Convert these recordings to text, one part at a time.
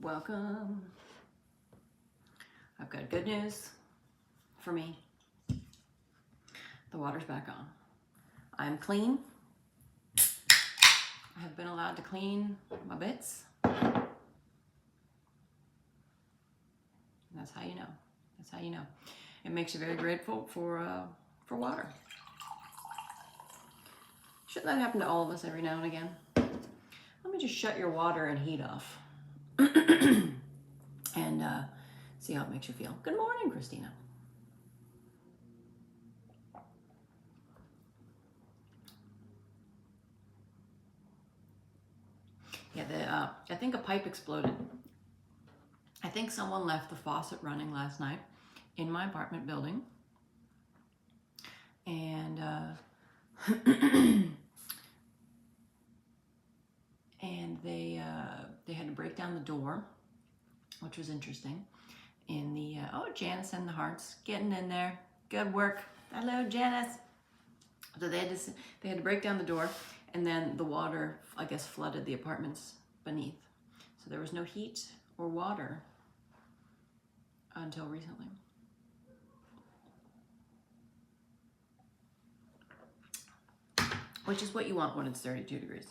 Welcome. I've got good news for me. The water's back on. I'm clean. I have been allowed to clean my bits. And that's how you know. That's how you know. It makes you very grateful for water. Shouldn't that happen to all of us every now and again? Let me just shut your water and heat off. And see how it makes you feel. Good morning, Christina. Yeah, I think a pipe exploded. I think someone left the faucet running last night in my apartment building. And and they had to break down the door, which was interesting. In the oh, Janice and the hearts getting in there. Good work. Hello, Janice. So they had to break down the door, and then the water, I guess, flooded the apartments beneath. So there was no heat or water until recently. Which is what you want when it's 32 degrees.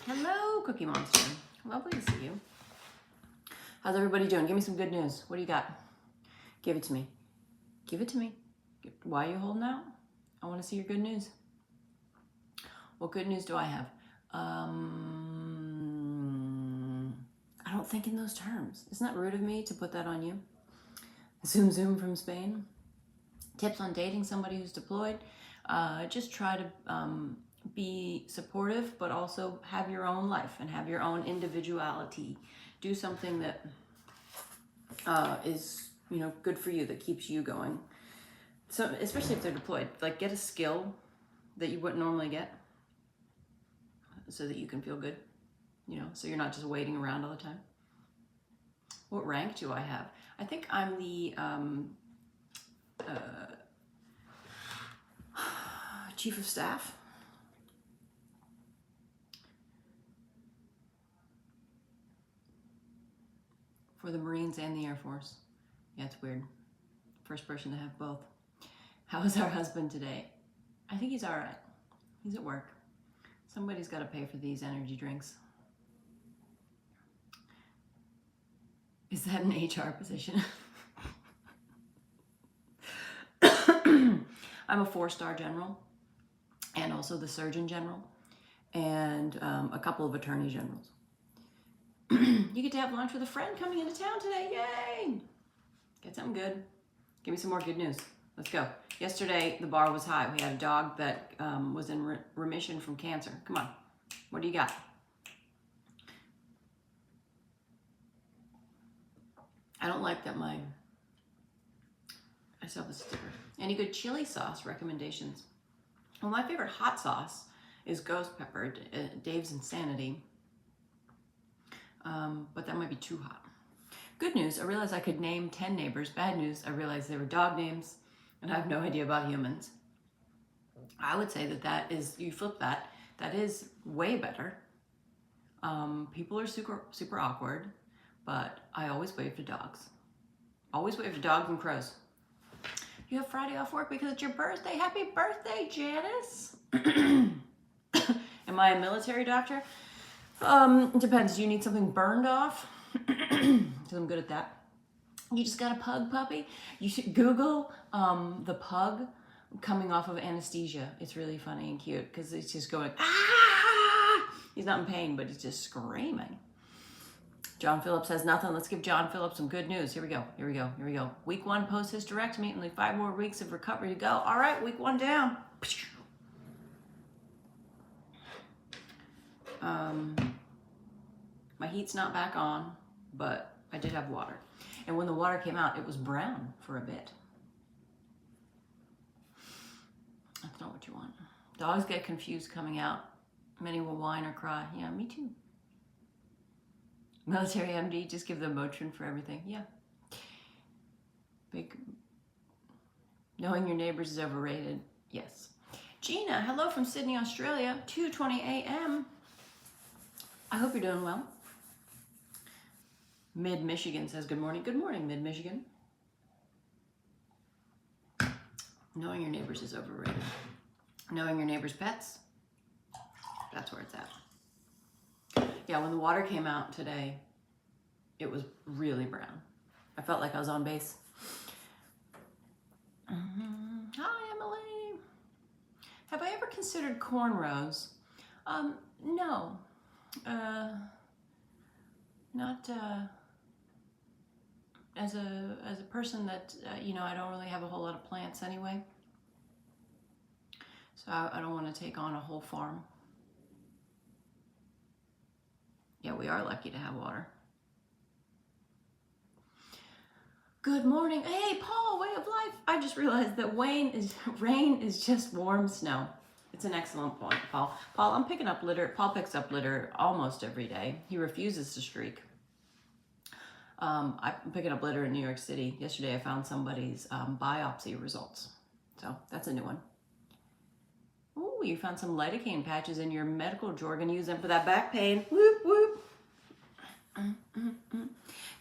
Hello, Cookie Monster. Lovely to see you. How's everybody doing? Give me some good news. What do you got? Give it to me. Give it to me. Why are you holding out? I want to see your good news. What good news do I have? I don't think in those terms. Isn't that rude of me to put that on you? Zoom zoom from Spain. Tips on dating somebody who's deployed. Just try to be supportive, but also have your own life and have your own individuality. Do something that is, good for you, that keeps you going. So, especially if they're deployed, like get a skill that you wouldn't normally get, so that you can feel good. So you're not just waiting around all the time. What rank do I have? I think I'm the Chief of Staff. For the Marines and the Air Force. Yeah, it's weird. First person to have both. How is our husband today? I think he's all right. He's at work. Somebody's got to pay for these energy drinks. Is that an HR position? I'm a 4-star general, and also the Surgeon General, and a couple of Attorney Generals. You get to have lunch with a friend coming into town today. Yay! Get something good. Give me some more good news. Let's go. Yesterday, the bar was high. We had a dog that was in remission from cancer. Come on. What do you got? I don't like that I still have a sticker. Any good chili sauce recommendations? Well, my favorite hot sauce is Ghost Pepper, Dave's Insanity. But that might be too hot. Good news, I realized I could name 10 neighbors. Bad news, I realized they were dog names, and I have no idea about humans. I would say that is, you flip that is way better. People are super awkward, but I always wave to dogs. Always wave to dogs and crows. You have Friday off work because it's your birthday. Happy birthday, Janice. Am I a military doctor? It depends. Do you need something burned off? Because I'm good at that. You just got a pug puppy? You should Google the pug coming off of anesthesia. It's really funny and cute because it's just going, ah! He's not in pain, but he's just screaming. John Phillips has nothing. Let's give John Phillips some good news. Here we go. Week 1 post-hysterectomy, only 5 more weeks of recovery to go. All right, week 1 down. My heat's not back on, but I did have water. And when the water came out, it was brown for a bit. That's not what you want. Dogs get confused coming out. Many will whine or cry. Yeah, me too. Military MD, just give them Motrin for everything. Yeah. Knowing your neighbors is overrated. Yes. Gina, hello from Sydney, Australia. 2:20 a.m. I hope you're doing well. Mid-Michigan says good morning. Good morning, Mid-Michigan. Knowing your neighbors is overrated. Knowing your neighbor's pets, that's where it's at. Yeah, when the water came out today, it was really brown. I felt like I was on base. Hi, Emily. Have I ever considered cornrows? No. Not as a person that you know, I don't really have a whole lot of plants anyway, so I don't want to take on a whole farm. Yeah, we are lucky to have water. Good morning. Hey, Paul, way of life. I just realized that rain is just warm snow. It's an excellent point, Paul. Paul, I'm picking up litter. Paul picks up litter almost every day. He refuses to streak. I'm picking up litter in New York City. Yesterday I found somebody's biopsy results. So that's a new one. Ooh, you found some lidocaine patches in your medical drawer. Gonna use them for that back pain. Whoop, whoop.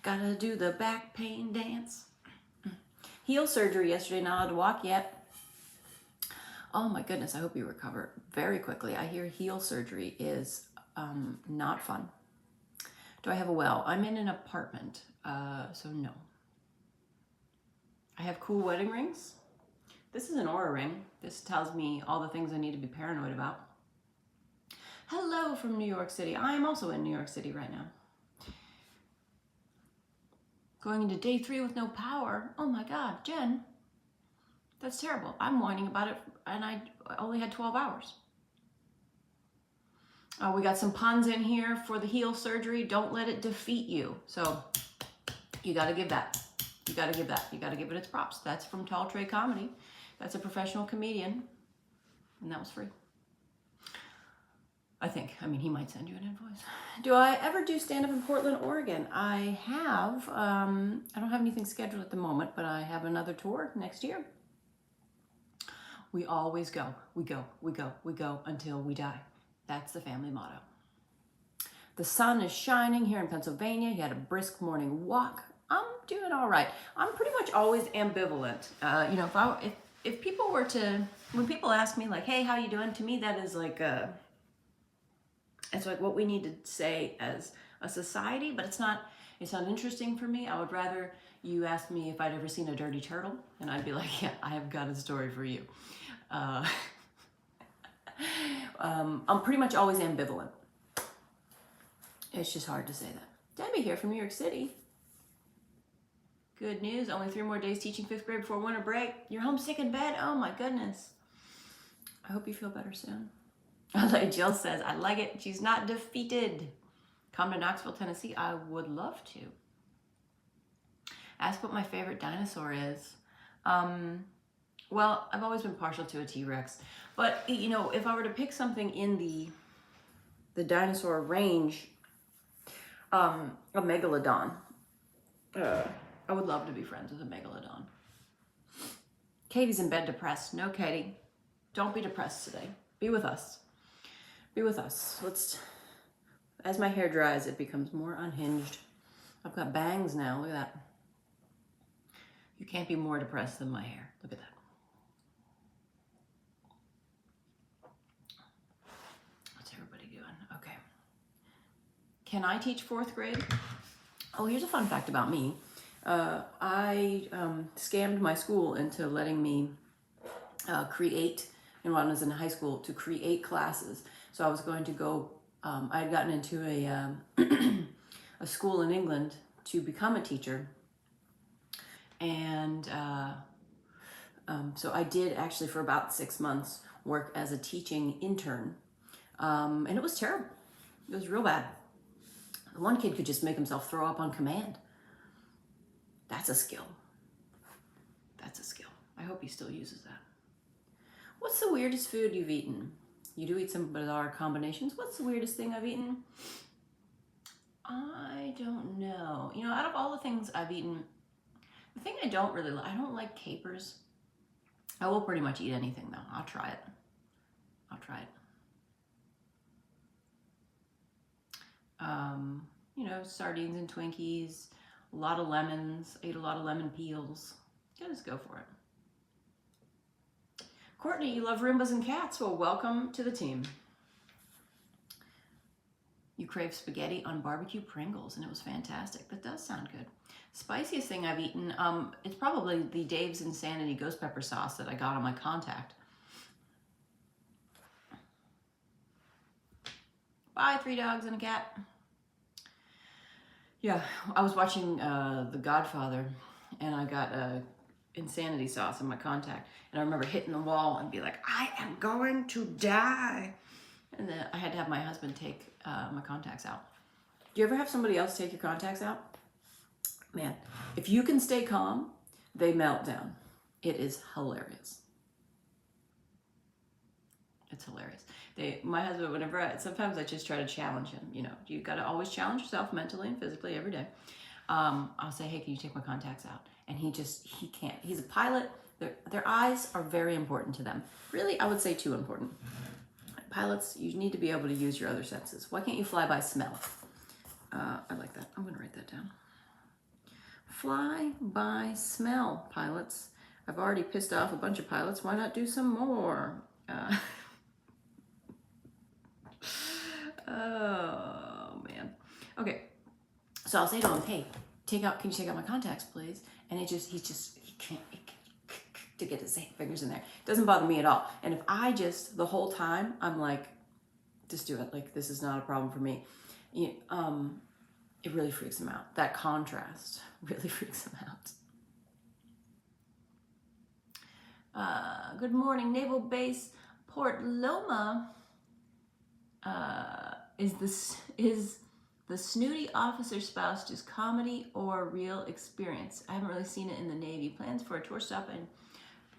Gotta do the back pain dance. Heel surgery yesterday, not allowed to walk yet. Oh my goodness, I hope you recover very quickly. I hear heel surgery is not fun. Do I have a well? I'm in an apartment, so no. I have cool wedding rings. This is an Aura ring. This tells me all the things I need to be paranoid about. Hello from New York City. I'm also in New York City right now. Going into day 3 with no power. Oh my God, Jen, that's terrible. I'm whining about it, and I only had 12 hours. We got some puns in here for the heel surgery. Don't let it defeat you. So you got to give that. You got to give that. You got to give it its props. That's from Tall Tray Comedy. That's a professional comedian, and that was free. I think. I mean, he might send you an invoice. Do I ever do stand-up in Portland, Oregon? I have. I don't have anything scheduled at the moment, but I have another tour next year. We always go. We go. We go. We go until we die. That's the family motto. The sun is shining here in Pennsylvania. He had a brisk morning walk. I'm doing all right. I'm pretty much always ambivalent. You know, if people were to, when people ask me like, "Hey, how you doing?" To me, that is like it's like what we need to say as a society, but it's not interesting for me. I would rather you ask me if I'd ever seen a dirty turtle, and I'd be like, yeah, I have got a story for you. I'm pretty much always ambivalent. It's just hard to say that. Debbie here from New York City. Good news, only 3 more days teaching 5th grade before winter break. You're homesick in bed? Oh my goodness. I hope you feel better soon. Like Jill says, I like it. She's not defeated. Come to Knoxville, Tennessee. I would love to. Ask what my favorite dinosaur is. Well, I've always been partial to a T-Rex. But, you know, if I were to pick something in the dinosaur range, a megalodon. I would love to be friends with a megalodon. Katie's in bed depressed. No, Katie. Don't be depressed today. Be with us. Be with us. As my hair dries, it becomes more unhinged. I've got bangs now. Look at that. You can't be more depressed than my hair. Look at that. What's everybody doing? Okay. Can I teach 4th grade? Oh, here's a fun fact about me. I scammed my school into letting me create, and when I was in high school, to create classes. So I was going to go, I had gotten into a school in England to become a teacher. And so I did actually for about 6 months work as a teaching intern. And it was terrible. It was real bad. One kid could just make himself throw up on command. That's a skill. That's a skill. I hope he still uses that. What's the weirdest food you've eaten? You do eat some bizarre combinations. What's the weirdest thing I've eaten? I don't know. You know, out of all the things I've eaten, the thing I don't really like, I don't like capers. I will pretty much eat anything though. I'll try it. I'll try it. you know, sardines and Twinkies, a lot of lemons, ate a lot of lemon peels. Just go for it. Courtney, you love Roombas and cats. Well, welcome to the team. You crave spaghetti on barbecue Pringles, and it was fantastic. That does sound good. Spiciest thing I've eaten, it's probably the Dave's Insanity Ghost Pepper Sauce that I got on my contact. Bye, 3 dogs and a cat. Yeah, I was watching The Godfather, and I got insanity sauce in my contact, and I remember hitting the wall and be like, I am going to die. And then I had to have my husband take my contacts out. Do you ever have somebody else take your contacts out? Man, if you can stay calm, they melt down. It is hilarious. It's hilarious. My husband, sometimes I just try to challenge him. You know, you got to always challenge yourself mentally and physically every day. I'll say, hey, can you take my contacts out? And he can't. He's a pilot. Their eyes are very important to them. Really, I would say too important. Pilots, you need to be able to use your other senses. Why can't you fly by smell? I like that. I'm going to write that down. Fly by smell, pilots. I've already pissed off a bunch of pilots. Why not do some more? Oh, man. Okay. So I'll say to him, hey, can you take out my contacts, please? And he can't to get his fingers in there. It doesn't bother me at all. And if the whole time, I'm like, just do it. Like, this is not a problem for me. It really freaks him out. That contrast really freaks him out. Good morning, Naval Base Port Loma. Is the snooty officer spouse just comedy or real experience? I haven't really seen it in the Navy. Plans for a tour stop in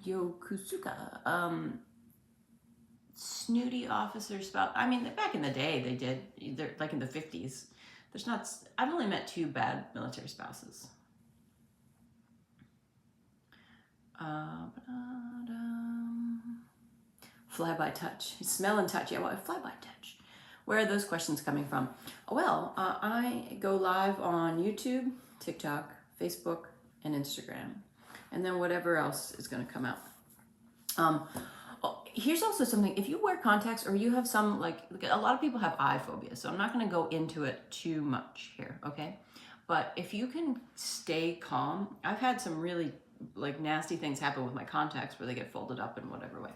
Yokosuka. Snooty officer spouse. I mean, back in the day, they did. They're like in the 50s. I've only met 2 bad military spouses. Fly by touch. Smell and touch. Yeah, well, fly by touch. Where are those questions coming from? Well, I go live on YouTube, TikTok, Facebook, and Instagram. And then whatever else is going to come out. Here's also something. If you wear contacts or you have some, like a lot of people have eye phobia, so I'm not going to go into it too much here, okay? But if you can stay calm, I've had some really nasty things happen with my contacts where they get folded up in whatever way.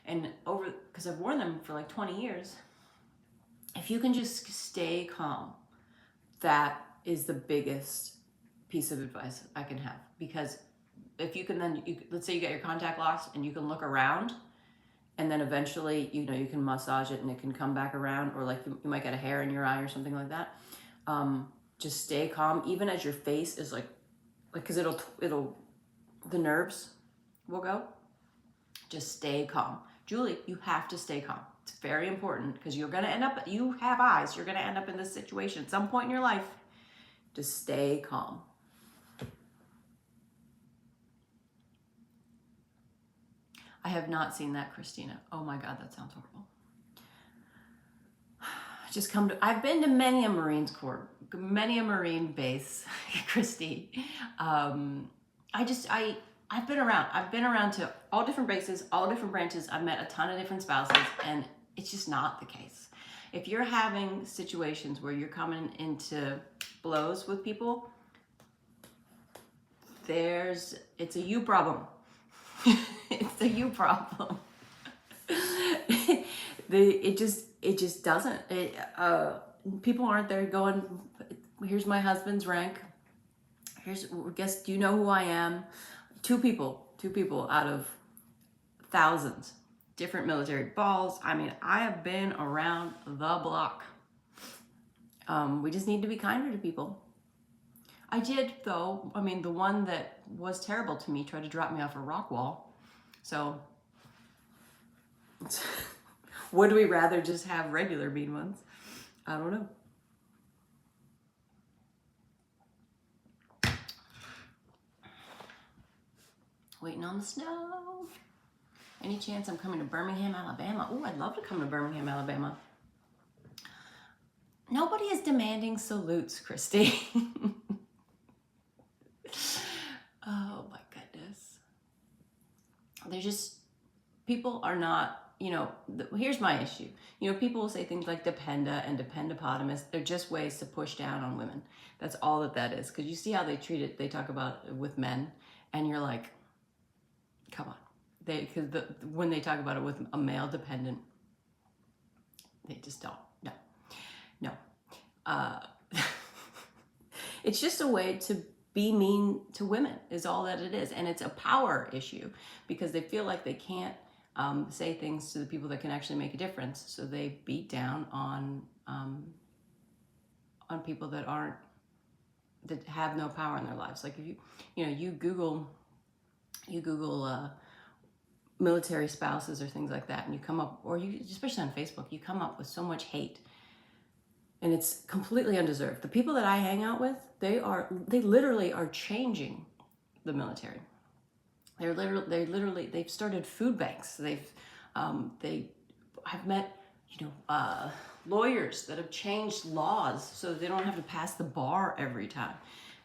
And because I've worn them for like 20 years, if you can just stay calm, that is the biggest piece of advice I can have. Because if you can let's say you get your contact lost and you can look around, and then eventually, you can massage it and it can come back around, or like you might get a hair in your eye or something like that. Just stay calm, even as your face is because the nerves will go. Just stay calm. Julie, you have to stay calm. It's very important because you have eyes, you're going to end up in this situation at some point in your life. Just stay calm. I have not seen that, Christina. Oh my God, that sounds horrible. I've been to many a Marine base, Christy. I've been around to all different bases, all different branches. I've met a ton of different spouses, and it's just not the case. If you're having situations where you're coming into blows with people, it's a you problem. It's a you problem. It just doesn't. People aren't there going, here's my husband's rank. Do you know who I am? Two people out of thousands, different military balls. I mean, I have been around the block. We just need to be kinder to people. I did, though. I mean, the one that was terrible to me tried to drop me off a rock wall. So, would we rather just have regular mean ones? I don't know. Waiting on the snow. Any chance I'm coming to Birmingham, Alabama? Oh, I'd love to come to Birmingham, Alabama. Nobody is demanding salutes, Christy. Oh my goodness. They're just, people are not, here's my issue. People will say things like dependa and dependopotamus. They're just ways to push down on women. That's all that is. Because you see how they treat it, they talk about it with men, and you're like, come on. Because when they talk about it with a male dependent, they just don't. No. It's just a way to be mean to women is all that it is. And it's a power issue because they feel like they can't say things to the people that can actually make a difference. So they beat down on people that have no power in their lives. Like if you Google military spouses or things like that, and you come up, or you, especially on Facebook, you come up with so much hate. And it's completely undeserved. The people that I hang out with, they literally are changing the military. They've started food banks. I've met, lawyers that have changed laws so they don't have to pass the bar every time.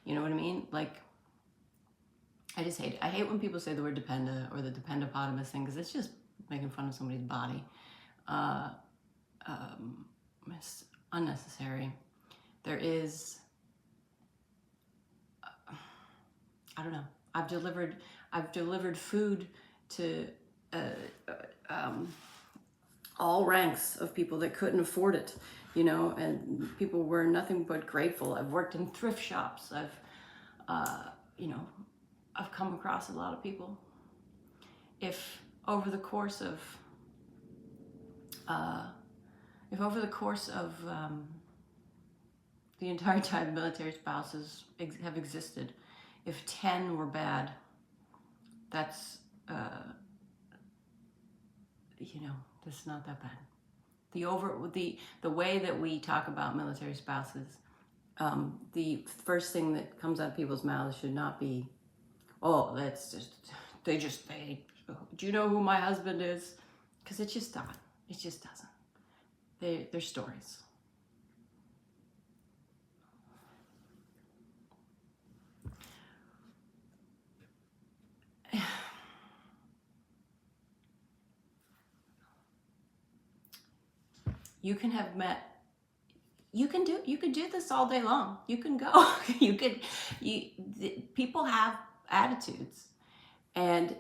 You know what I mean? Like, I hate when people say the word dependa or the dependopotamus thing, because it's just making fun of somebody's body. It's unnecessary. There is, I don't know. I've delivered food to all ranks of people that couldn't afford it, and people were nothing but grateful. I've worked in thrift shops. I've come across a lot of people. If over the course of the entire time military spouses have existed, if 10 were bad, that's that's not that bad. The way that we talk about military spouses, the first thing that comes out of people's mouths should not be, oh, that's just do you know who my husband is? Because it just doesn't. They're stories. You can have met, you could do this all day long. You can go, people have attitudes, and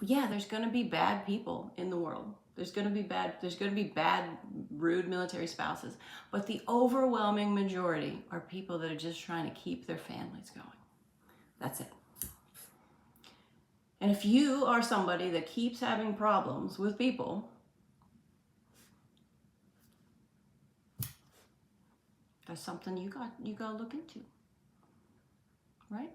yeah, there's going to be bad people in the world. There's going to be bad, rude military spouses, but the overwhelming majority are people that are just trying to keep their families going. That's it. And if you are somebody that keeps having problems with people, that's something you got to look into, right?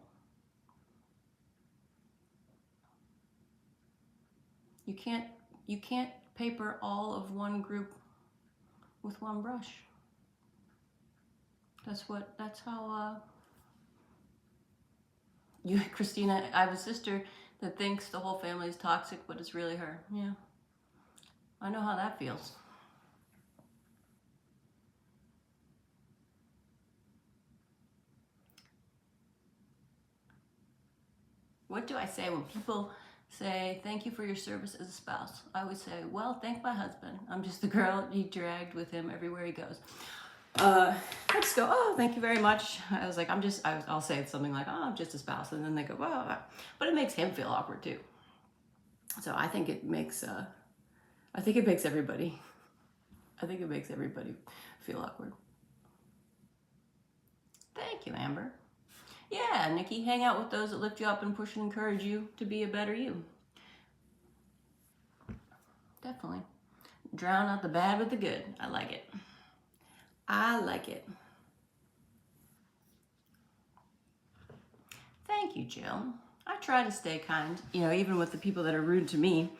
You can't paper all of one group with one brush. That's how Christina, I have a sister that thinks the whole family is toxic, but it's really her. Yeah. I know how that feels. What do I say when people say, thank you for your service as a spouse? I always say, well, thank my husband. I'm just the girl he dragged with him everywhere he goes. I just go, oh, thank you very much. I was like, I'll say something like, oh, I'm just a spouse. And then they go, well, but it makes him feel awkward too. So I think it makes everybody feel awkward. Thank you, Amber. Yeah, Nikki, hang out with those that lift you up and push and encourage you to be a better you. Definitely. Drown out the bad with the good. I like it. Thank you, Jill. I try to stay kind, even with the people that are rude to me,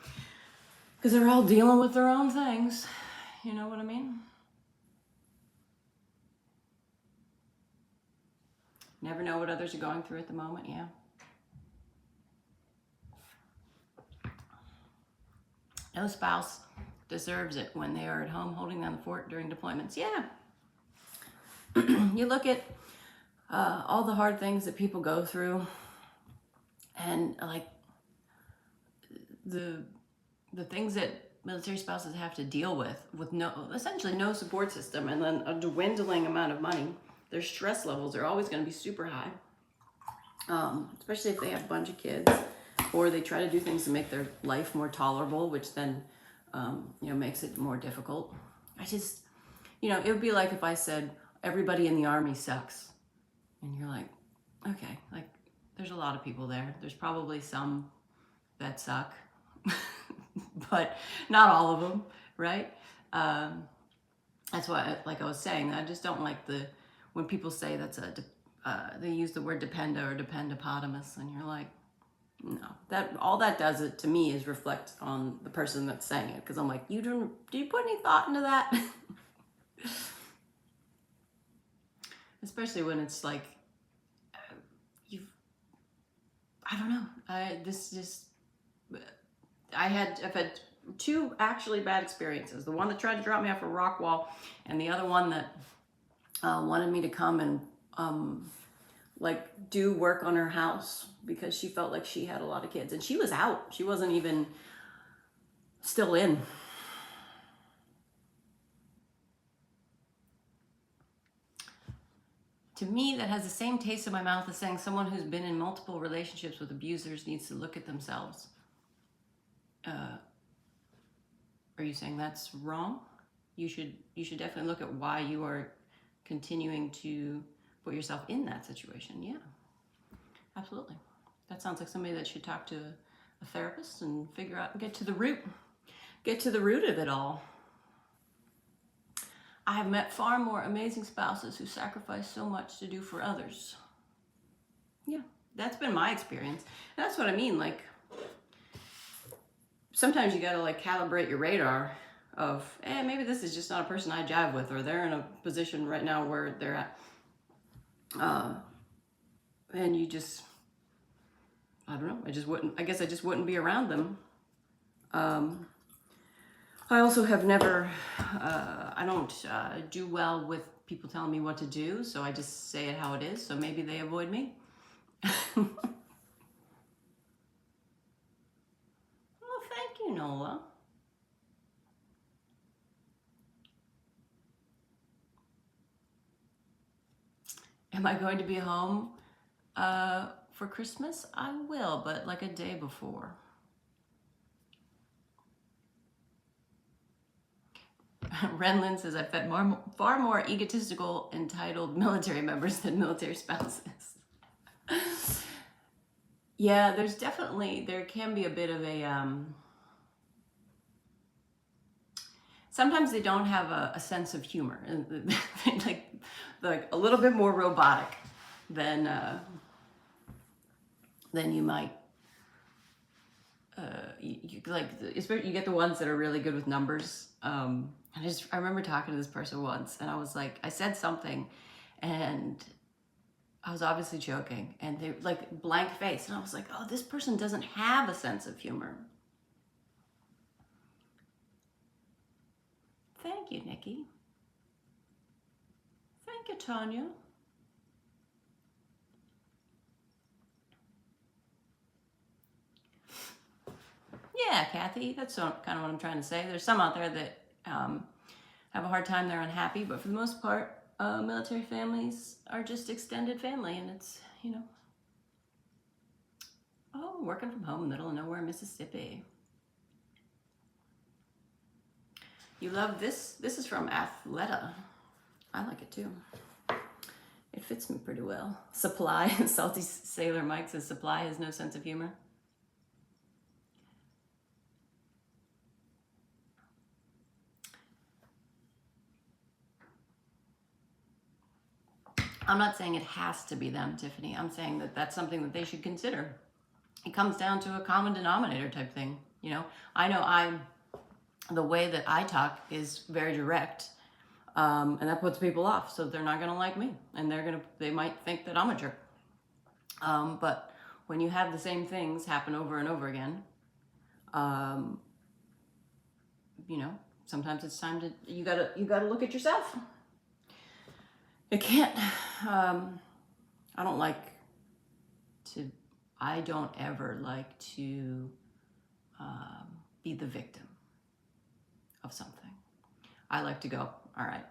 because they're all dealing with their own things. You know what I mean? Never know what others are going through at the moment, yeah. No spouse deserves it when they are at home holding down the fort during deployments. Yeah. You look at all the hard things that people go through, and like the things that military spouses have to deal with essentially no support system, and then a dwindling amount of money. Their stress levels are always going to be super high, especially if they have a bunch of kids, or they try to do things to make their life more tolerable, which then makes it more difficult. I just, it would be like if I said everybody in the Army sucks, and you're like, okay, like there's a lot of people there. There's probably some that suck, but not all of them, right? That's why, like I was saying, I just don't like when people say they use the word dependa or dependopotamus, and you're like, no, all that does it to me is reflect on the person that's saying it, because I'm like, do you put any thought into that? Especially when it's like, I don't know. I've had two actually bad experiences. The one that tried to drop me off a rock wall, and the other one that wanted me to come and do work on her house because she felt like she had a lot of kids, and she was out. She wasn't even still in. To me, that has the same taste in my mouth as saying someone who's been in multiple relationships with abusers needs to look at themselves. Are you saying that's wrong? You should definitely look at why you are continuing to put yourself in that situation. Yeah, absolutely. That sounds like somebody that should talk to a therapist and figure out, get to the root of it all. I have met far more amazing spouses who sacrifice so much to do for others. Yeah, that's been my experience. And that's what I mean. Like, sometimes you gotta calibrate your radar of, maybe this is just not a person I jive with, or they're in a position right now where they're at. And you just, I don't know, I guess I just wouldn't be around them. I also have never, I don't do well with people telling me what to do, so I just say it how it is, so maybe they avoid me. Well, thank you, Nola. Am I going to be home for Christmas? I will, but like a day before. Renlin says, I've fed far more egotistical, entitled military members than military spouses. Yeah, there can be a bit of a, sometimes they don't have a sense of humor. like a little bit more robotic than you might. You get the ones that are really good with numbers. I remember talking to this person once, and I was like, I said something, and I was obviously joking, and they blank face, and I was like, oh, this person doesn't have a sense of humor. Thank you, Nikki. Thank you, Tanya. Yeah, Kathy, that's kind of what I'm trying to say. There's some out there that have a hard time, they're unhappy, but for the most part, military families are just extended family, and it's, oh, working from home, middle of nowhere, Mississippi. You love this? This is from Athleta. I like it too. It fits me pretty well. Supply, Salty Sailor Mike says, Supply has no sense of humor. I'm not saying it has to be them, Tiffany. I'm saying that that's something that they should consider. It comes down to a common denominator type thing. I know the way that I talk is very direct, and that puts people off. So they're not going to like me, and they might think that I'm a jerk. But when you have the same things happen over and over again, sometimes it's time to, you gotta look at yourself. it can't, I don't like to, I don't ever like to be the victim of something. I like to go, all right,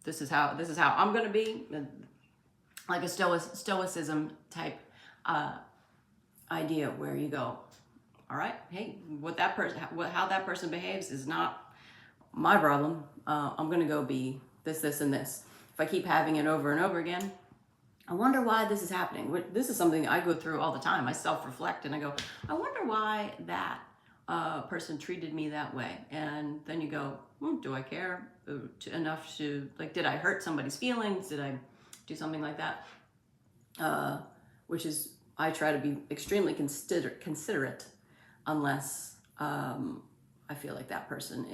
this is how I'm going to be, like a stoicism type idea where you go, all right, hey, how that person behaves is not my problem. I'm going to go be this, and this. If I keep having it over and over again, I wonder why this is happening. This is something I go through all the time. I self-reflect and I go, I wonder why that person treated me that way. And then you go, do I care enough to, like, did I hurt somebody's feelings? Did I do something like that? Which is, I try to be extremely considerate unless I feel like that person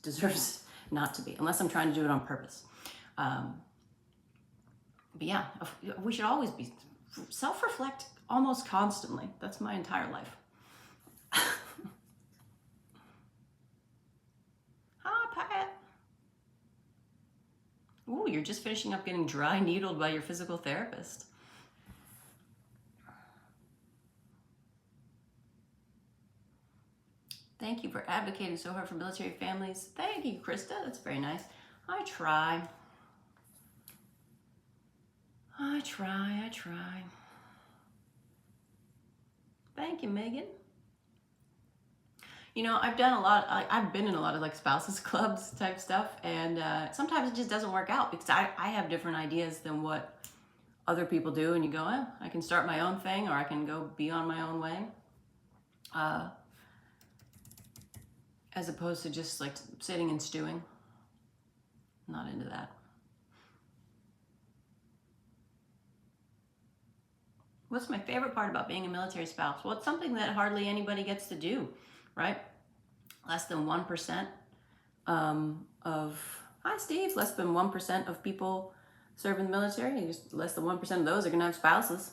deserves not to be, unless I'm trying to do it on purpose. But yeah, we should always be self-reflect almost constantly. That's my entire life. Hi, Pat. Ooh, you're just finishing up getting dry needled by your physical therapist. Thank you for advocating so hard for military families. Thank you, Krista. That's very nice. I try. Thank you, Megan. You know, I've been in a lot of like spouses clubs type stuff, and sometimes it just doesn't work out because I have different ideas than what other people do, and you go, I can start my own thing, or I can go be on my own way. As opposed to just like sitting and stewing. Not into that. What's my favorite part about being a military spouse? Well, it's something that hardly anybody gets to do, right? Less than 1% hi Steve, less than 1% of people serve in the military. Just less than 1% of those are gonna have spouses.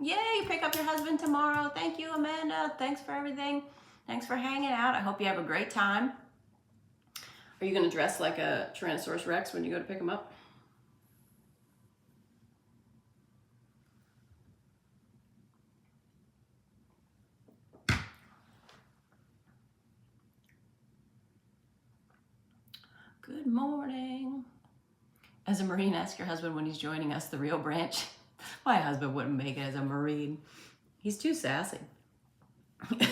Yay, you pick up your husband tomorrow. Thank you, Amanda. Thanks for everything. Thanks for hanging out. I hope you have a great time. Are you gonna dress like a Tyrannosaurus Rex when you go to pick him up? Good morning. As a Marine, ask your husband when he's joining us, the Rio Branch. My husband wouldn't make it as a Marine. He's too sassy. Look at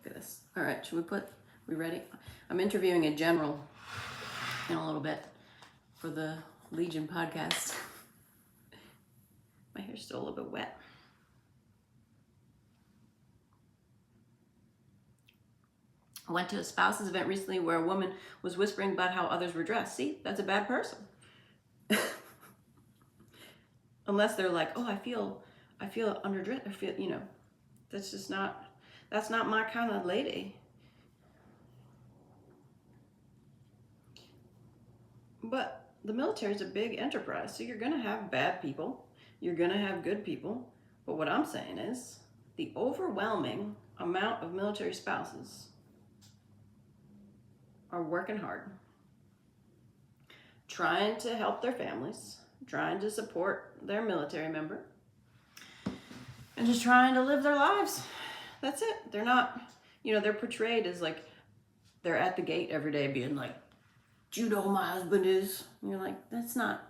this. All right, we ready? I'm interviewing a general in a little bit for the Legion podcast. My hair's still a little bit wet. I went to a spouse's event recently where a woman was whispering about how others were dressed. See, that's a bad person. Unless they're like, oh, I feel underdressed. I feel, that's not my kind of lady. But the military is a big enterprise, so you're going to have bad people. You're going to have good people. But what I'm saying is the overwhelming amount of military spouses are working hard, trying to help their families, trying to support their military member, and just trying to live their lives. That's it. They're not, they're portrayed as like they're at the gate every day being like, do you know who my husband is? And you're like, that's not.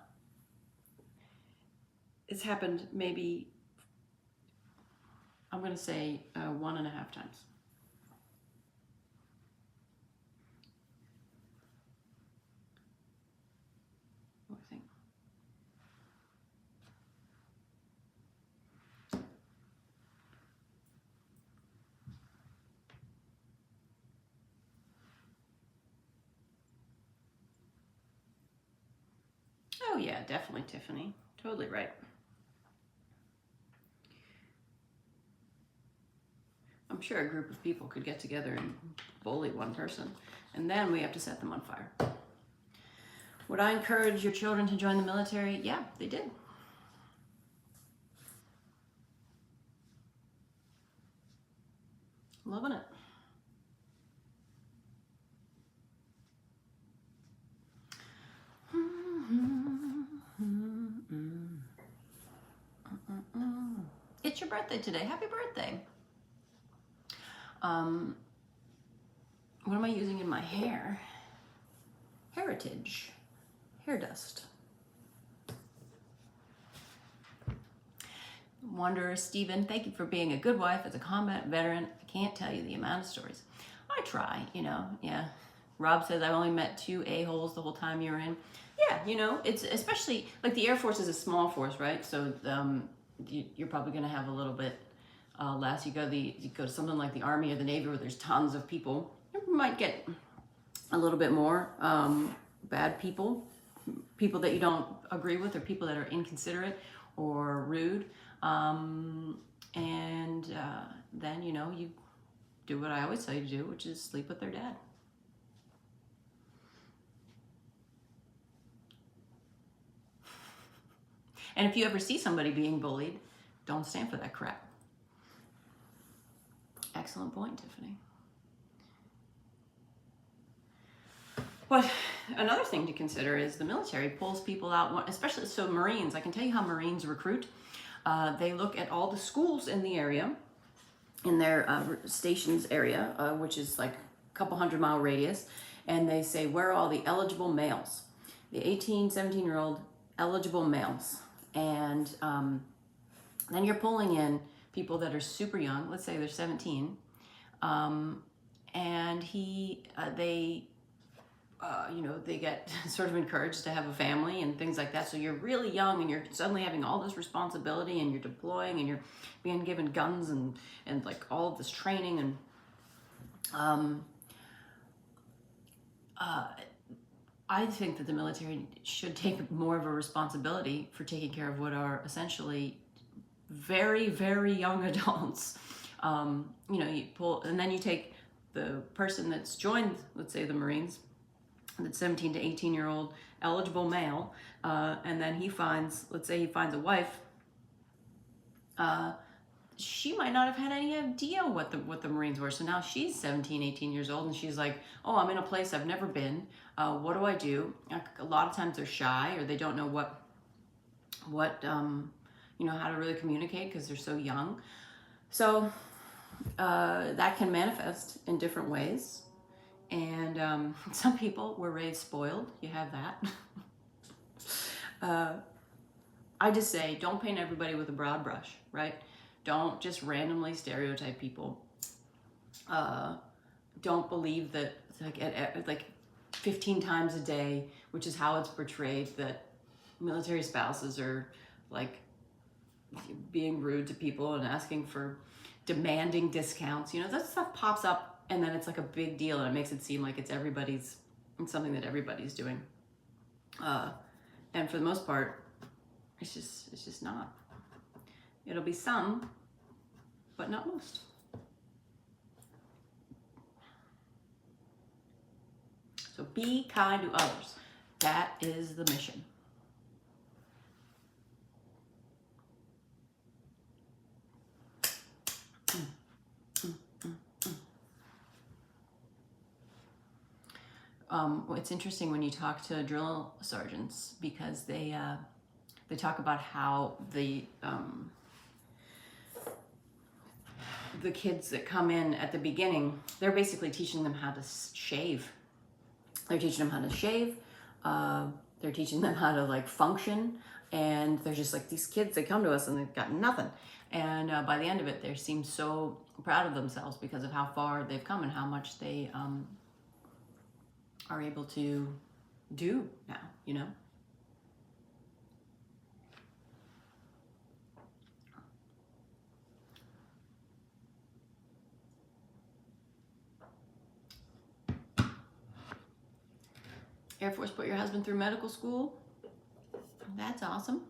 It's happened maybe, I'm going to say 1.5 times. What do you think? Oh yeah, definitely, Tiffany. Totally right. I'm sure a group of people could get together and bully one person, and then we have to set them on fire. Would I encourage your children to join the military? Yeah, they did. Loving it. It's your birthday today. Happy birthday. What am I using in my hair? Heritage. Hair dust. Wanderer Stephen, thank you for being a good wife as a combat veteran. I can't tell you the amount of stories. I try, you know, yeah. Rob says I only met 2 a-holes the whole time you were in. Yeah, you know, it's especially, like the Air Force is a small force, right? So you're probably going to have a little bit less. You go to something like the Army or the Navy where there's tons of people. You might get a little bit more bad people that you don't agree with, or people that are inconsiderate or rude. Then, you know, you do what I always tell you to do, which is sleep with their dad. And if you ever see somebody being bullied, don't stand for that crap. Excellent point, Tiffany. But another thing to consider is the military pulls people out, especially so Marines. I can tell you how Marines recruit. They look at all the schools in the area, in their stations area, which is like a couple 100-mile radius, and they say, where are all the eligible males? The 18, 17-year-old eligible males. And then you're pulling in people that are super young, let's say they're 17, and they get sort of encouraged to have a family and things like that. So you're really young and you're suddenly having all this responsibility and you're deploying and you're being given guns and like all of this training. And I think that the military should take more of a responsibility for taking care of what are essentially very, very young adults. You pull, and then you take the person that's joined, let's say the Marines, that's 17 to 18-year-old eligible male, and then he finds, let's say he finds a wife, she might not have had any idea what the Marines were. So now she's 17, 18 years old, and she's like, oh, I'm in a place I've never been. What do I do? A lot of times they're shy, or they don't know how to really communicate because they're so young. So that can manifest in different ways. And some people were raised spoiled. You have that. I just say, don't paint everybody with a broad brush, right? Don't just randomly stereotype people. Don't believe that like 15 times a day, which is how it's portrayed, that military spouses are like being rude to people and asking for demanding discounts. You know, that stuff pops up and then it's like a big deal and it makes it seem like it's something that everybody's doing. And for the most part, it's just not. It'll be some, but not most. So be kind to others. That is the mission. It's interesting when you talk to drill sergeants because they talk about how the kids that come in at the beginning, they're basically teaching them how to shave. They're teaching them how to shave. They're teaching them how to like function. And they're just like, these kids, they come to us and they've got nothing. And by the end of it, they seem so proud of themselves because of how far they've come and how much they are able to do now, you know? Air Force put your husband through medical school. That's awesome.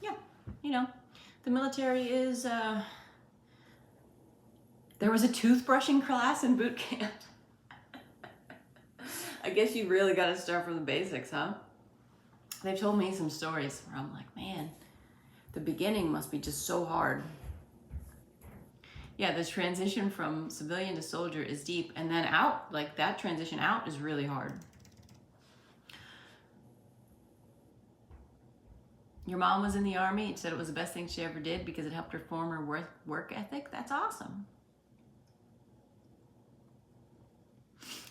Yeah, you know, the military is, there was a toothbrushing class in boot camp. I guess you really got to start from the basics, huh? They've told me some stories where I'm like, man, the beginning must be just so hard. Yeah, this transition from civilian to soldier is deep, and then out, like that transition out is really hard. Your mom was in the Army and said it was the best thing she ever did because it helped her form her work ethic. That's awesome.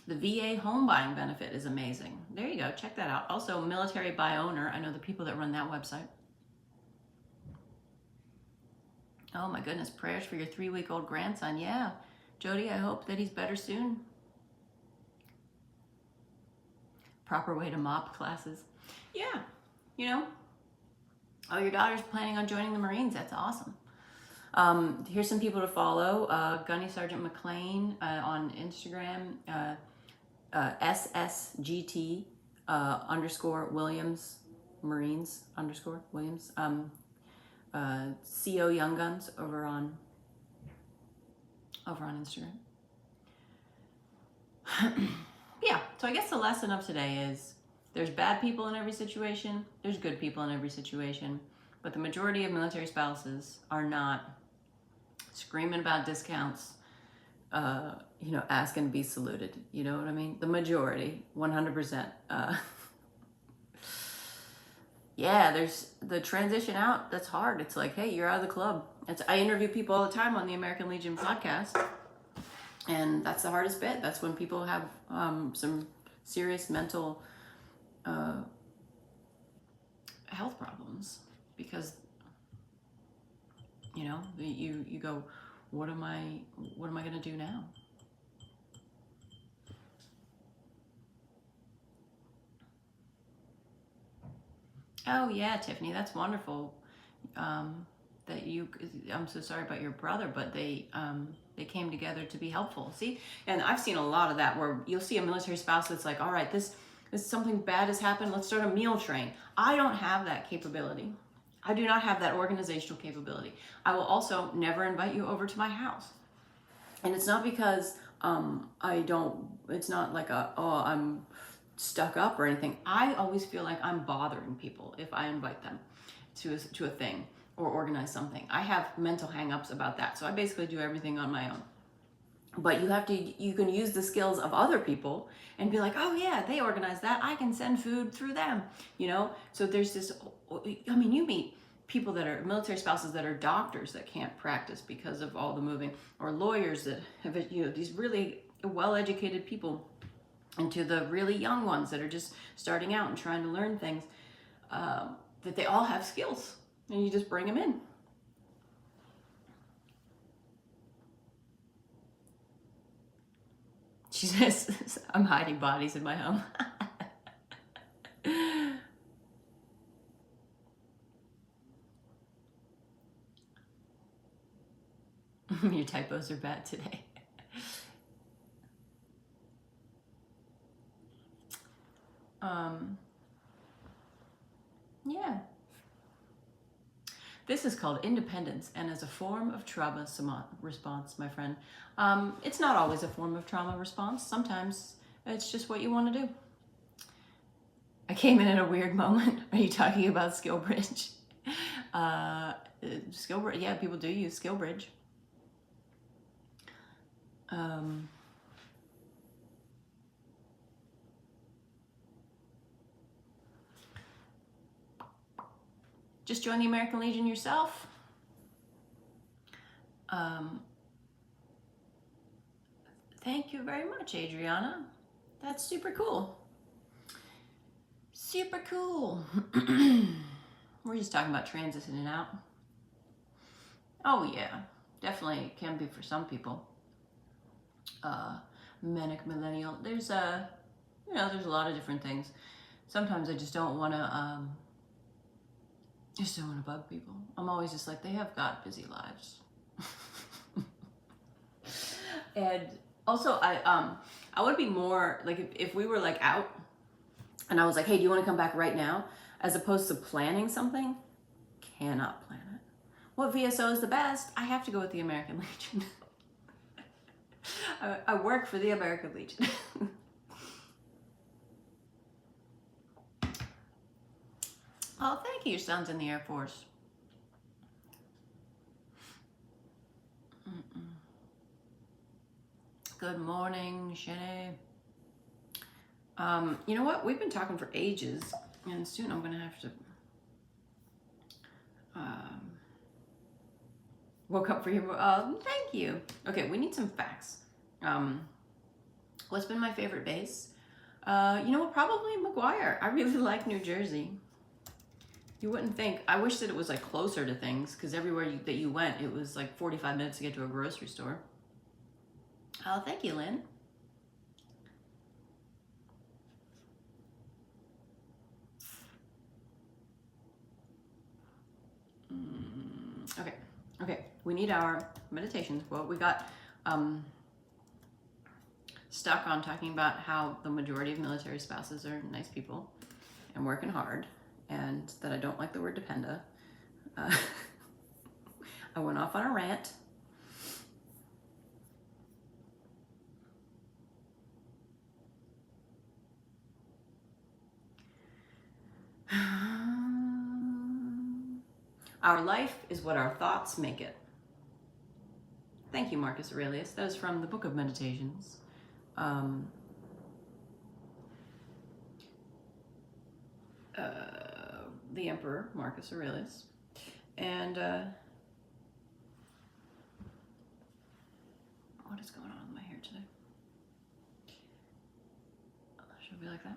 The VA home buying benefit is amazing. There you go. Check that out. Also, Military by Owner. I know the people that run that website. Oh my goodness. Prayers for your 3-week-old grandson. Yeah. Jody, I hope that he's better soon. Proper way to mop classes. Yeah. You know. Oh, your daughter's planning on joining the Marines. That's awesome. Here's some people to follow. Gunny Sergeant McLean on Instagram. SSGT _ Williams Marines _ Williams. CO Young Guns over on Instagram. Yeah, so I guess the lesson of today is there's bad people in every situation, there's good people in every situation, but the majority of military spouses are not screaming about discounts, asking to be saluted. You know what I mean? The majority, 100%. Yeah, there's the transition out. That's hard. It's like, hey, you're out of the club. I interview people all the time on the American Legion podcast, and that's the hardest bit. That's when people have some serious mental health problems because you go, what am I going to do now? Oh yeah, Tiffany, that's wonderful. I'm so sorry about your brother, but they came together to be helpful. See, and I've seen a lot of that where you'll see a military spouse that's like, all right, this something bad has happened. Let's start a meal train. I don't have that capability. I do not have that organizational capability. I will also never invite you over to my house. And it's not because it's not like I'm stuck up or anything. I always feel like I'm bothering people if I invite them to a thing or organize something. I have mental hang-ups about that. So I basically do everything on my own. But you can use the skills of other people and be like, oh yeah, they organize that. I can send food through them, So there's this, you meet people that are military spouses that are doctors that can't practice because of all the moving, or lawyers that have, these really well-educated people, and to the really young ones that are just starting out and trying to learn things, that they all have skills, and you just bring them in. She says, I'm hiding bodies in my home. Your typos are bad today. Yeah. This is called independence, and as a form of trauma response, my friend. It's not always a form of trauma response. Sometimes it's just what you want to do. I came in at a weird moment. Are you talking about SkillBridge? SkillBridge, yeah, people do use SkillBridge. Just join the American Legion yourself. Thank you very much, Adriana. That's super cool. Super cool. We're just talking about transitioning out. Oh yeah, definitely can be for some people. Manic millennial. There's there's a lot of different things. Sometimes I just don't want to bug people. I'm always just like, they have got busy lives. And also I would be more like, if we were like out and I was like, hey, do you want to come back right now? As opposed to planning something, cannot plan it. What VSO is the best? I have to go with the American Legion. I work for the American Legion. Oh, thank you. Your son's in the Air Force. Good morning, Shenny. You know what? We've been talking for ages, and soon I'm going to have to Woke up for your, thank you. Okay, we need some facts. What's been my favorite base? You know what, probably McGuire. I really like New Jersey. You wouldn't think. I wish that it was like closer to things, because everywhere that you went, it was like 45 minutes to get to a grocery store. Oh, thank you, Lynn. Okay, we need our meditations. Well, we got stuck on talking about how the majority of military spouses are nice people and working hard, and that I don't like the word dependa. I went off on a rant. Our life is what our thoughts make it. Thank you, Marcus Aurelius. That is from the Book of Meditations. The Emperor, Marcus Aurelius. And what is going on with my hair today? Should it be like that?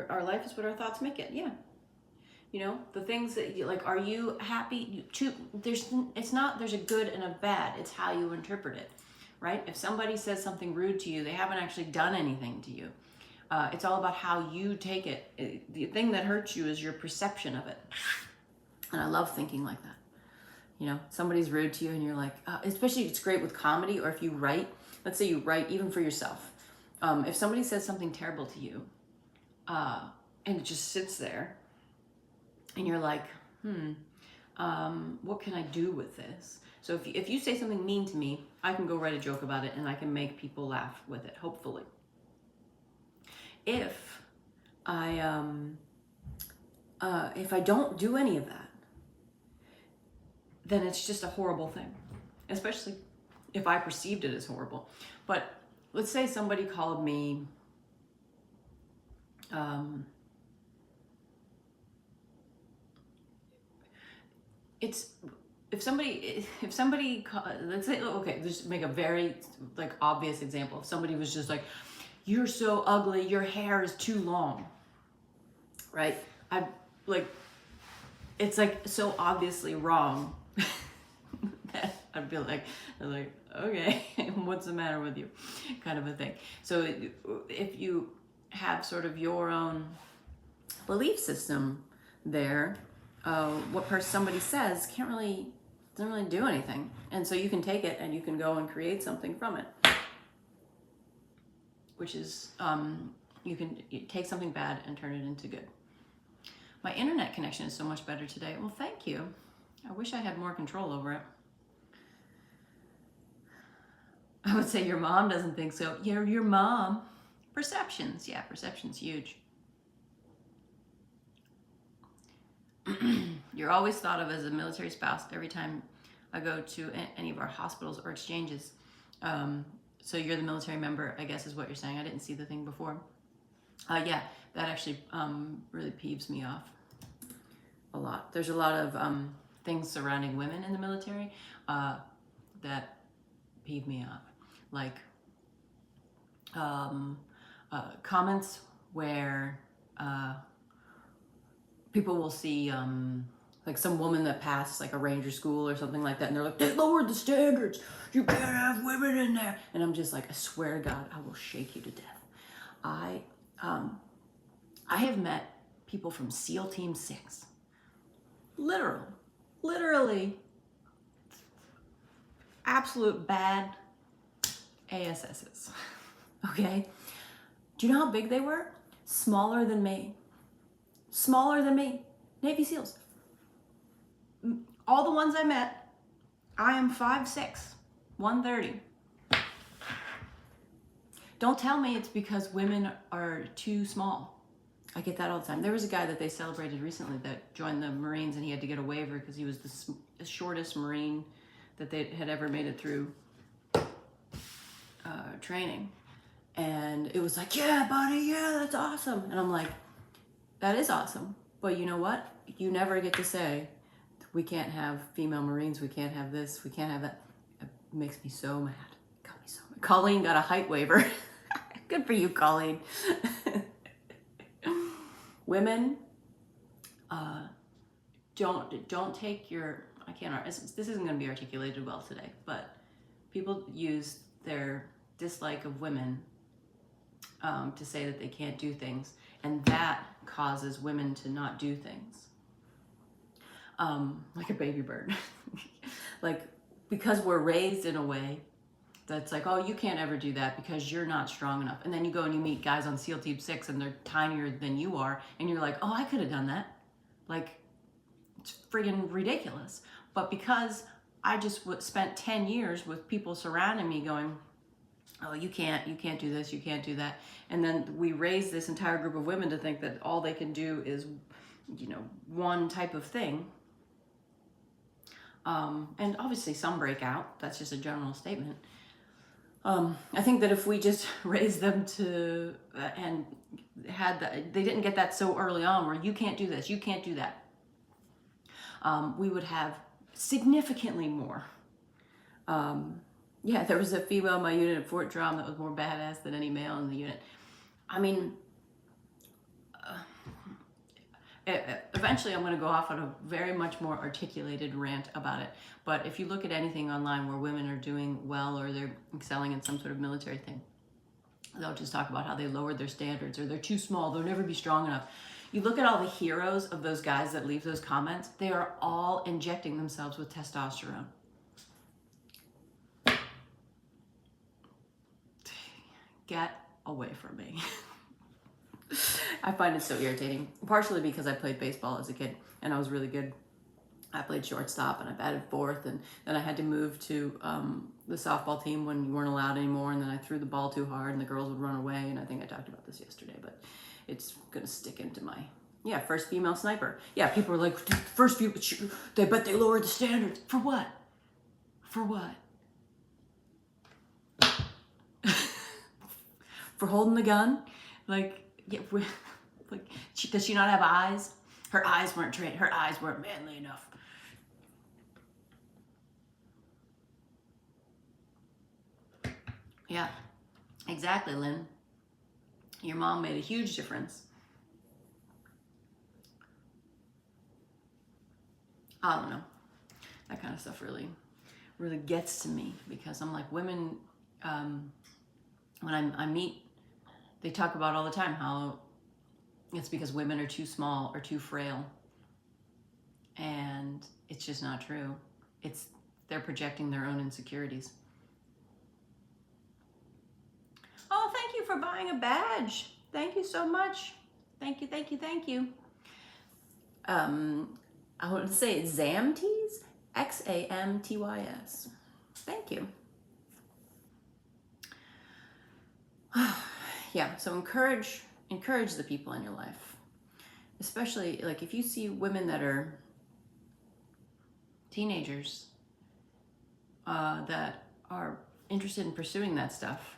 Our life is what our thoughts make it. Yeah. You know, the things that you like, are you happy? There's a good and a bad. It's how you interpret it, right? If somebody says something rude to you, they haven't actually done anything to you. It's all about how you take it. The thing that hurts you is your perception of it. And I love thinking like that. You know, somebody's rude to you and you're like, especially it's great with comedy, or if you write, let's say you write even for yourself. If somebody says something terrible to you, and it just sits there, and you're like, what can I do with this? So if you say something mean to me, I can go write a joke about it and I can make people laugh with it, hopefully. If I don't do any of that, then it's just a horrible thing, especially if I perceived it as horrible. But let's say somebody called me, if somebody, let's say, okay, just make a very like obvious example. If somebody was just like, you're so ugly, your hair is too long, right? It's like so obviously wrong that I'd be like, okay, what's the matter with you? Kind of a thing. So if you have sort of your own belief system there, what somebody says doesn't really do anything. And so you can take it and you can go and create something from it. Which is, you take something bad and turn it into good. My internet connection is so much better today. Well, thank you. I wish I had more control over it. I would say your mom doesn't think so. Yeah, your mom. Perceptions. Yeah, perception's huge. You're always thought of as a military spouse every time I go to any of our hospitals or exchanges. So you're the military member, I guess is what you're saying. I didn't see the thing before. Yeah, that actually really peeves me off a lot. There's a lot of things surrounding women in the military that peeve me off. Like comments where people will see like some woman that passed like a ranger school or something like that, and they're like, they lowered the standards, you can't have women in there. And I'm just like, I swear to God, I will shake you to death. I have met people from SEAL Team 6, literally absolute bad ASSs, okay? Do you know how big they were? Smaller than me, Navy SEALs. All the ones I met, I am 5'6", 130. Don't tell me it's because women are too small. I get that all the time. There was a guy that they celebrated recently that joined the Marines, and he had to get a waiver because he was the shortest Marine that they had ever made it through training. And it was like, yeah, buddy, yeah, that's awesome. And I'm like, That is awesome. But you know what? You never get to say, we can't have female Marines, we can't have this, we can't have that. It makes me so mad. Got me so mad. Colleen got a height waiver. Good for you, Colleen. Women, don't take your, I can't, this isn't going to be articulated well today, but people use their dislike of women to say that they can't do things, and that causes women to not do things. Like a baby bird. Like, because we're raised in a way that's like, oh, you can't ever do that because you're not strong enough. And then you go and you meet guys on SEAL Team 6 and they're tinier than you are, and you're like, oh, I could have done that. Like, it's friggin' ridiculous. But because I just spent 10 years with people surrounding me going, oh, you can't do this, you can't do that. And then we raise this entire group of women to think that all they can do is, one type of thing. And obviously some break out. That's just a general statement. I think that if we just raised them to, and had that, they didn't get that so early on where you can't do this, you can't do that. We would have significantly more. Yeah, there was a female in my unit at Fort Drum that was more badass than any male in the unit. I mean, eventually I'm going to go off on a very much more articulated rant about it. But if you look at anything online where women are doing well or they're excelling in some sort of military thing, they'll just talk about how they lowered their standards or they're too small, they'll never be strong enough. You look at all the heroes of those guys that leave those comments, they are all injecting themselves with testosterone. Get away from me. I find it so irritating, partially because I played baseball as a kid and I was really good. I played shortstop and I batted fourth, and then I had to move to the softball team when you weren't allowed anymore, and then I threw the ball too hard and the girls would run away, and I think I talked about this yesterday, but it's gonna stick into my, first female sniper. Yeah, people were like, first female, they bet they lowered the standards. For what? For what? For holding the gun? Like, yeah, like, does she not have eyes? Her eyes weren't trained. Her eyes weren't manly enough. Yeah, exactly, Lynn. Your mom made a huge difference. I don't know. That kind of stuff really gets to me because I'm like, women, when I meet, they talk about all the time how it's because women are too small or too frail. And it's just not true. They're projecting their own insecurities. Oh, thank you for buying a badge. Thank you so much. Thank you, thank you, thank you. I want to say Xamtys, Xamtys. Thank you. Yeah, so encourage the people in your life. Especially, like, if you see women that are teenagers that are interested in pursuing that stuff,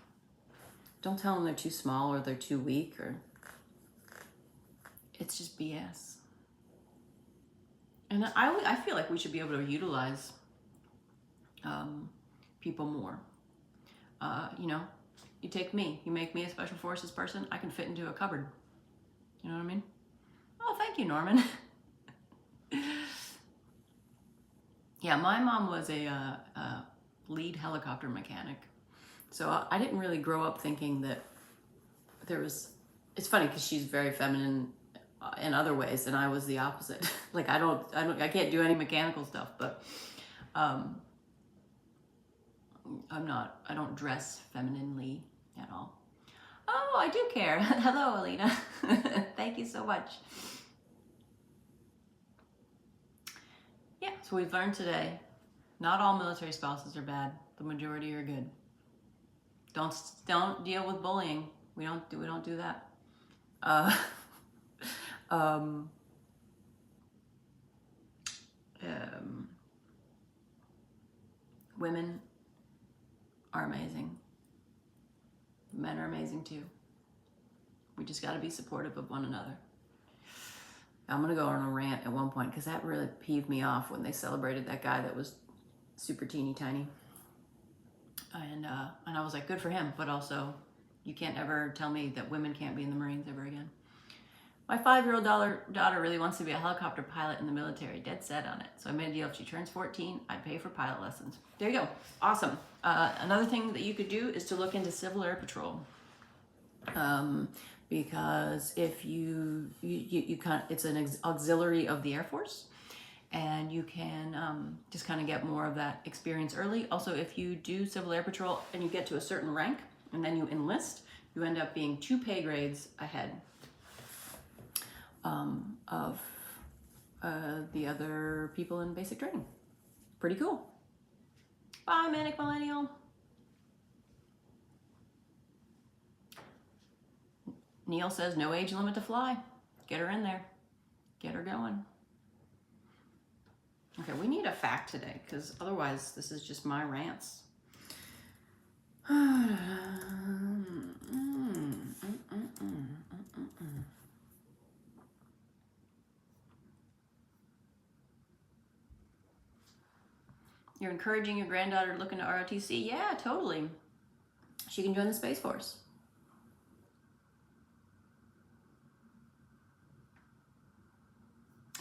don't tell them they're too small or they're too weak, or it's just BS. And I feel like we should be able to utilize people more. You take me, you make me a special forces person, I can fit into a cupboard. You know what I mean? Oh, thank you, Norman. Yeah, my mom was a lead helicopter mechanic. So I didn't really grow up thinking that there was, it's funny because she's very feminine in other ways and I was the opposite. Like I can't do any mechanical stuff, but I don't dress femininely at all. Oh, I do care. Hello, Alina. Thank you so much. Yeah, so we've learned today, not all military spouses are bad. The majority are good. Don't deal with bullying. We don't do that. Women are amazing. Men are amazing too. We just got to be supportive of one another. I'm gonna go on a rant at one point because that really peeved me off when they celebrated that guy that was super teeny tiny. And I was like, good for him, but also you can't ever tell me that women can't be in the Marines ever again. My 5-year-old daughter really wants to be a helicopter pilot in the military, dead set on it. So I made a deal. If she turns 14, I'd pay for pilot lessons. There you go. Awesome. Another thing that you could do is to look into Civil Air Patrol. Because if you kind of, it's an auxiliary of the Air Force, and you can just kind of get more of that experience early. Also, if you do Civil Air Patrol and you get to a certain rank and then you enlist, you end up being 2 pay grades ahead of the other people in basic training. Pretty cool. Bye, Manic Millennial. Neil says no age limit to fly. Get her in there. Get her going. Okay, we need a fact today because otherwise this is just my rants. You're encouraging your granddaughter to look into ROTC? Yeah, totally. She can join the Space Force.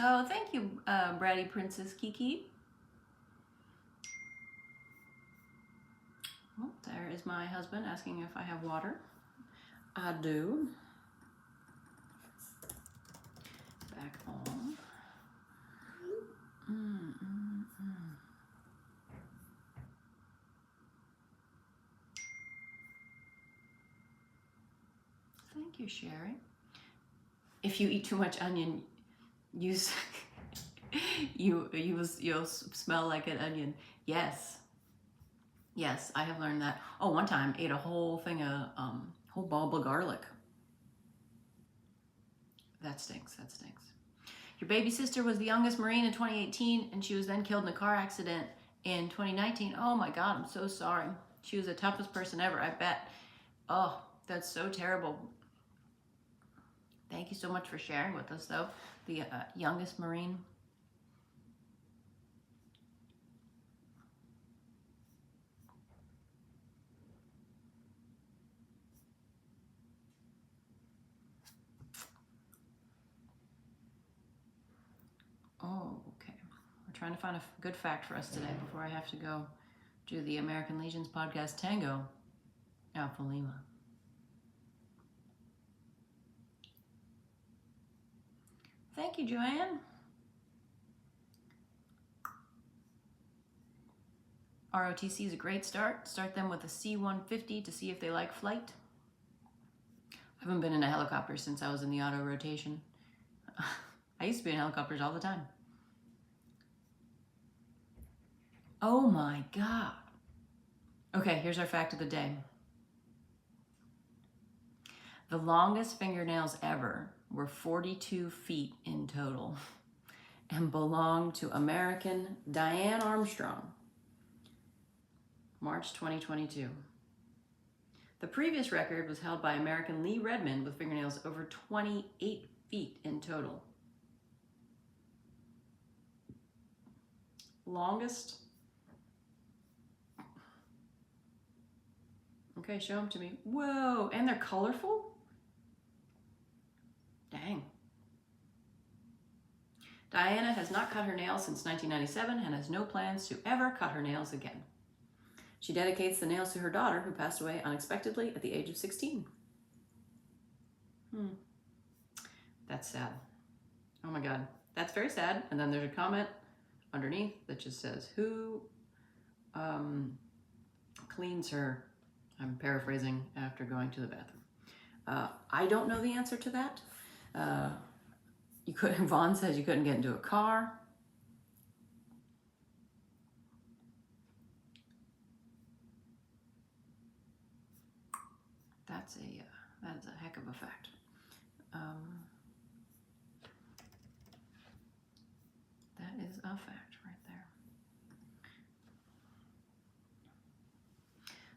Oh, thank you, Bratty Princess Kiki. Well, there is my husband asking if I have water. I do. Back on. Thank you, Sherry. If you eat too much onion, you'll smell like an onion. Yes, I have learned that. Oh, one time ate a whole thing of whole bulb of garlic. That stinks. Your baby sister was the youngest Marine in 2018, and she was then killed in a car accident in 2019. Oh my God, I'm so sorry. She was the toughest person ever, I bet. Oh, that's so terrible. Thank you so much for sharing with us, though. The youngest Marine. Oh, okay. We're trying to find a good fact for us today before I have to go do the American Legion's podcast, Tango Alpha Lima. Thank you, Joanne. ROTC is a great start. Start them with a C-150 to see if they like flight. I haven't been in a helicopter since I was in the auto rotation. I used to be in helicopters all the time. Oh my God. Okay, here's our fact of the day. The longest fingernails ever were 42 feet in total and belonged to American Diane Armstrong, March 2022. The previous record was held by American Lee Redmond with fingernails over 28 feet in total. Longest. Okay, show them to me. Whoa, and they're colorful? Dang. Diana has not cut her nails since 1997 and has no plans to ever cut her nails again. She dedicates the nails to her daughter, who passed away unexpectedly at the age of 16. That's sad. Oh my God, that's very sad. And then there's a comment underneath that just says, who cleans her? I'm paraphrasing, after going to the bathroom. I don't know the answer to that. Vaughn says you couldn't get into a car. That is a heck of a fact. That is a fact right there.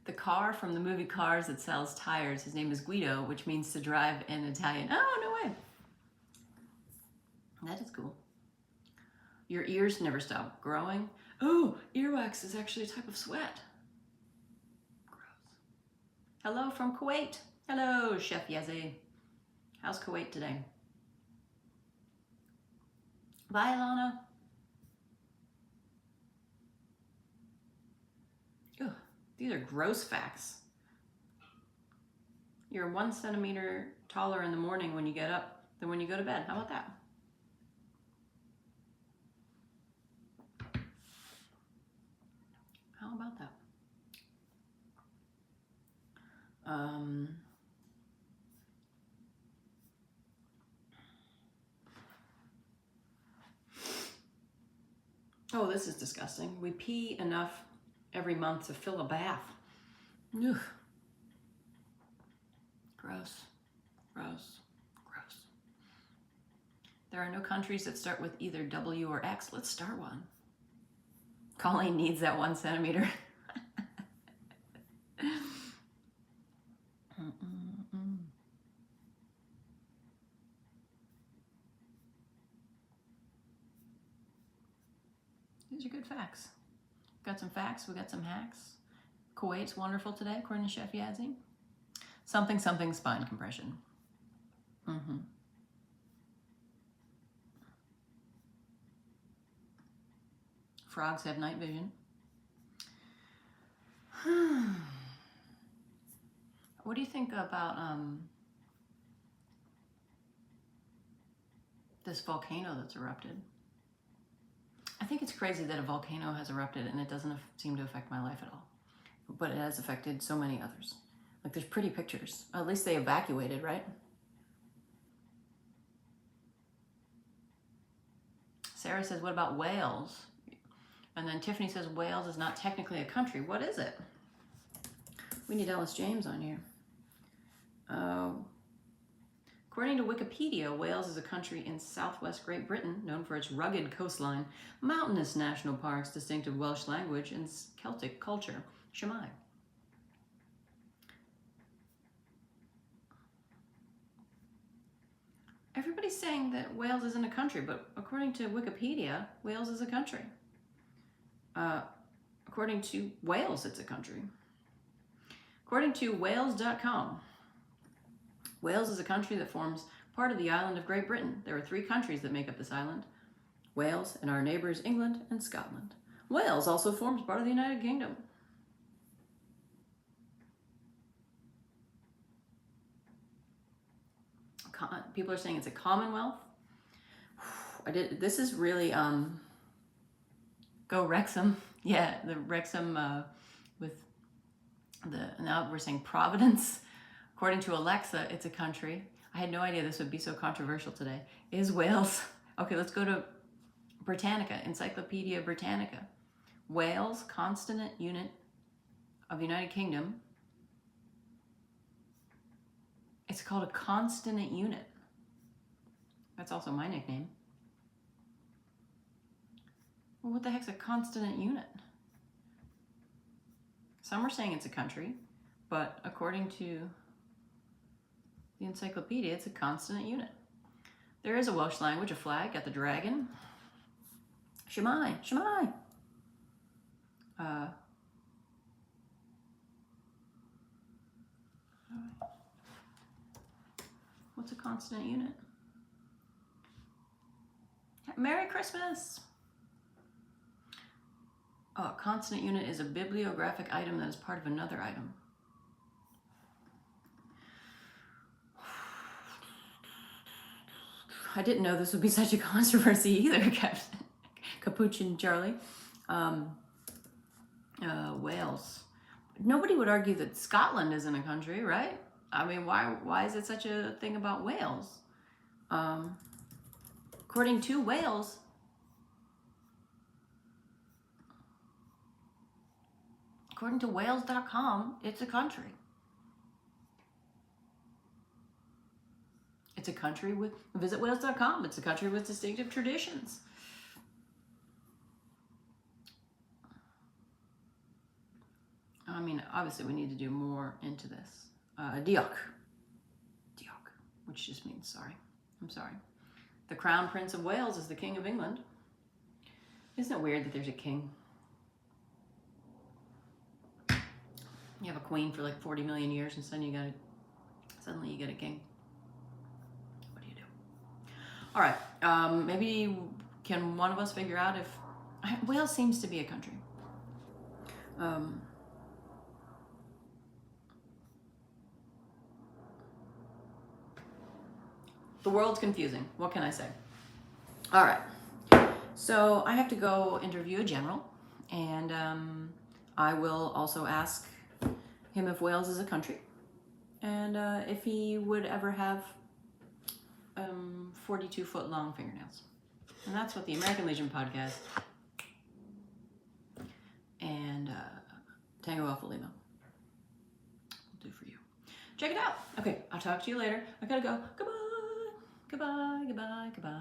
The car from the movie Cars that sells tires, his name is Guido, which means to drive in Italian. Oh, no way. That's cool. Your ears never stop growing. Oh, earwax is actually a type of sweat. Gross. Hello from Kuwait. Hello, Chef Yazzie. How's Kuwait today? Bye, Alana. Ugh, these are gross facts. You're 1 centimeter taller in the morning when you get up than when you go to bed. How about that? How about that? Oh, this is disgusting. We pee enough every month to fill a bath. Ugh. Gross, gross, gross. There are no countries that start with either W or X. Let's start one. Colleen needs that 1 centimeter. These are good facts. Got some facts, we got some hacks. Kuwait's wonderful today, according to Chef Yazzie. Something, something spine compression. Frogs have night vision. What do you think about this volcano that's erupted? I think it's crazy that a volcano has erupted and it doesn't seem to affect my life at all. But it has affected so many others. Like, there's pretty pictures. At least they evacuated, right? Sarah says, what about Wales? And then Tiffany says, Wales is not technically a country. What is it? We need Ellis James on here. According to Wikipedia, Wales is a country in southwest Great Britain, known for its rugged coastline, mountainous national parks, distinctive Welsh language, and Celtic culture. Shemai. Everybody's saying that Wales isn't a country, but according to Wikipedia, Wales is a country. According to Wales, it's a country. According to Wales.com, Wales is a country that forms part of the island of Great Britain. There are 3 countries that make up this island: Wales and our neighbors England and Scotland. Wales also forms part of the United Kingdom. People are saying it's a commonwealth. This is really, go Wrexham. Yeah, the Wrexham with now we're saying Providence. According to Alexa, it's a country. I had no idea this would be so controversial today. Is Wales? Okay, let's go to Britannica, Encyclopedia Britannica. Wales, consonant unit of the United Kingdom. It's called a consonant unit. That's also my nickname. Well, what the heck's a consonant unit? Some are saying it's a country, but according to the encyclopedia, it's a consonant unit. There is a Welsh language, a flag, got the dragon. Shemai, Shemai. What's a consonant unit? Merry Christmas! A consonant unit is a bibliographic item that is part of another item. I didn't know this would be such a controversy either, Captain Capuchin Charlie. Wales. Nobody would argue that Scotland isn't a country, right? I mean, why is it such a thing about Wales? According to Wales, according to Wales.com, it's a country. It's a country with, visit Wales.com, it's a country with distinctive traditions. I mean, obviously we need to do more into this. Diolch, which just means sorry. I'm sorry. The Crown Prince of Wales is the King of England. Isn't it weird that there's a king? You have a queen for like 40 million years and suddenly you get a king. What do you do? All right, maybe can one of us figure out if Wales seems to be a country. The world's confusing. What can I say? All right. So I have to go interview a general, and I will also ask him if Wales is a country, and if he would ever have 42-foot long fingernails. And that's what the American Legion podcast and Tango Alpha Lima will do for you. Check it out. Okay, I'll talk to you later. I gotta go. Goodbye. Goodbye, goodbye, goodbye.